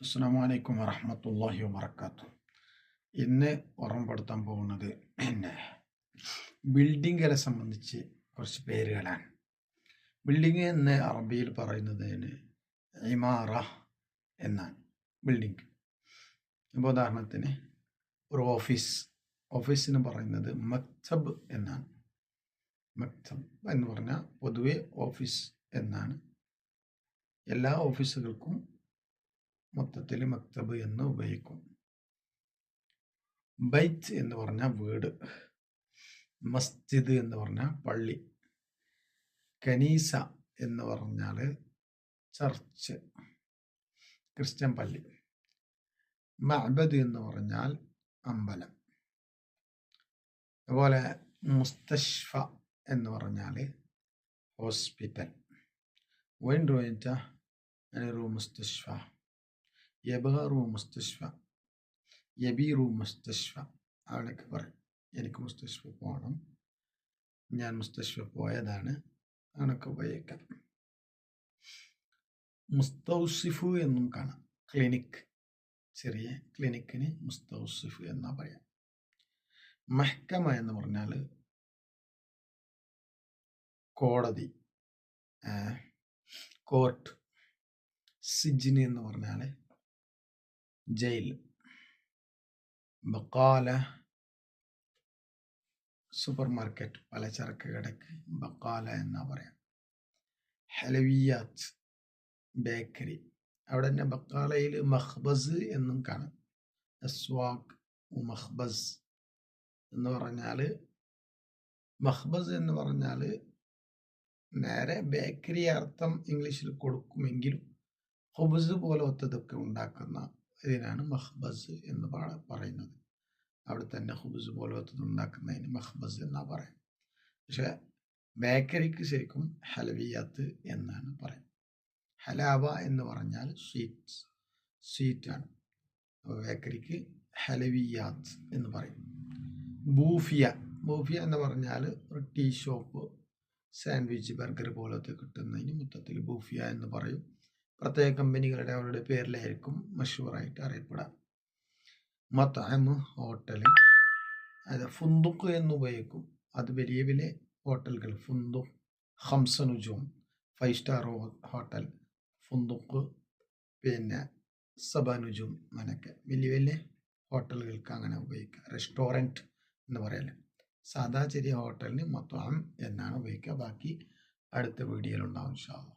അസ്സലാമു അലൈക്കും വറഹ്മത്തുള്ളാഹി വബറകാതുഹു. ഇന്ന് ഓർമ്മപ്പെടുത്താൻ പോകുന്നത് ബിൽഡിങ്ങുകളെ സംബന്ധിച്ച് കുറച്ച് പേരുകളാണ്. ബിൽഡിംഗ് എന്ന് അറബിയിൽ പറയുന്നതിന് ഇമാറ എന്നാണ്. ബിൽഡിംഗ് ഇപ്പോൾ ഉദാഹരണത്തിന് ഒരു ഓഫീസിന് പറയുന്നത് മക്തബ് എന്നാണ്. മക്തബ് എന്ന് പറഞ്ഞാൽ പൊതുവെ ഓഫീസ് എന്നാണ്. എല്ലാ ഓഫീസുകൾക്കും മൊത്തത്തിൽ മക്തബ് എന്ന് ഉപയോഗിക്കും. ബൈത്ത് എന്ന് പറഞ്ഞാൽ വീട്, മസ്ജിദ് എന്ന് പറഞ്ഞാൽ പള്ളി, കനീസ എന്ന് പറഞ്ഞാൽ ചർച്ച്, ക്രിസ്ത്യൻ പള്ളി, മഅബദ് എന്ന് പറഞ്ഞാൽ അമ്പലം. അതുപോലെ മുസ്തഷ്ഫ എന്ന് പറഞ്ഞാൽ ഹോസ്പിറ്റൽ. وين روح انت؟ انا روح مستشفى. يبغى روح مستشفى. يبي روح مستشفى. അവനൊക്കെ പറയും എനിക്ക് മുസ്തഷ്ഫ പോകണം, ഞാൻ മുസ്തഷ്ഫ പോയതാണ്, അവനൊക്കെ ഉപയോഗിക്കാം. മുസ്തൗസിഫ് എന്നും കാണാം. ക്ലിനിക്, ചെറിയ ക്ലിനിക്കിന് മുസ്തൗസിഫ് എന്നാ പറയാം. മഹ്കമ എന്ന് പറഞ്ഞാൽ കോടതി, കോർട്ട്. സിജ്ന് എന്ന് പറഞ്ഞാൽ ജയിൽ. ബക്കാല സൂപ്പർ മാർക്കറ്റ്, പലചരക്ക് കടക്ക് ബക്കാല എന്നാ പറയാം. ഹലവിയാത്ത് ബേക്കറി, അവിടെ തന്നെ ബക്കാലയിൽ മഖ്ബസ് എന്നും കാണാം. അസ്വാഖ് മഖ്ബസ് എന്ന് പറഞ്ഞാൽ, മഖ്ബസ് എന്ന് പറഞ്ഞാൽ നേരെ ബേക്കറി അർത്ഥം ഇംഗ്ലീഷിൽ കൊടുക്കുമെങ്കിലും ഹുബ്സ് പോലത്തതൊക്കെ ഉണ്ടാക്കുന്ന ഇതിനാണ് മഖ്ബസ് എന്ന് പറയുന്നത്. അവിടെ തന്നെ ഹുബ്സ് പോലത്തത് ഉണ്ടാക്കുന്നതിന് മഖ്ബസ് എന്നാ പറയാം. പക്ഷെ ബേക്കറിക്ക് ശരിക്കും ഹലവിയാത്ത് എന്നാണ് പറയാം. ഹലാവ എന്ന് പറഞ്ഞാൽ സ്വീറ്റാണ്. അപ്പോൾ ബേക്കറിക്ക് ഹലവിയാത്ത് എന്ന് പറയും. ബൂഫിയ എന്ന് പറഞ്ഞാൽ ഒരു ടീ ഷോപ്പ്, സാൻഡ്വിച്ച്, ബർഗർ പോലത്തെ കിട്ടുന്നതിന് മൊത്തത്തിൽ ബൂഫിയ എന്ന് പറയും. പ്രത്യേക കമ്പനികളുടെ അവരുടെ പേരിലായിരിക്കും മഷൂറായിട്ട് അറിയപ്പെടാം. മത്അം ഹോട്ടൽ, അത് ഫുന്ദുഖ് എന്ന് ഉപയോഗിക്കും. അത് വലിയ വലിയ ഹോട്ടലുകൾ, ഫുന്ദുഖ്, ഖംസ നുജൂം 5 സ്റ്റാർ ഹോട്ടൽ, ഫുന്ദുഖ്, പിന്നെ സബ നുജൂം, അങ്ങനെയൊക്കെ വലിയ വലിയ ഹോട്ടലുകൾക്ക് അങ്ങനെ ഉപയോഗിക്കുക. റെസ്റ്റോറൻറ്റ് എന്ന് പറയല്ലേ. സാധാ ചെറിയ ഹോട്ടലിന് മത്അം എന്നാണ് ഉപയോഗിക്കുക. ബാക്കി അടുത്ത വീഡിയോയിലുണ്ടാവും ഇൻഷാ അല്ലാഹ്.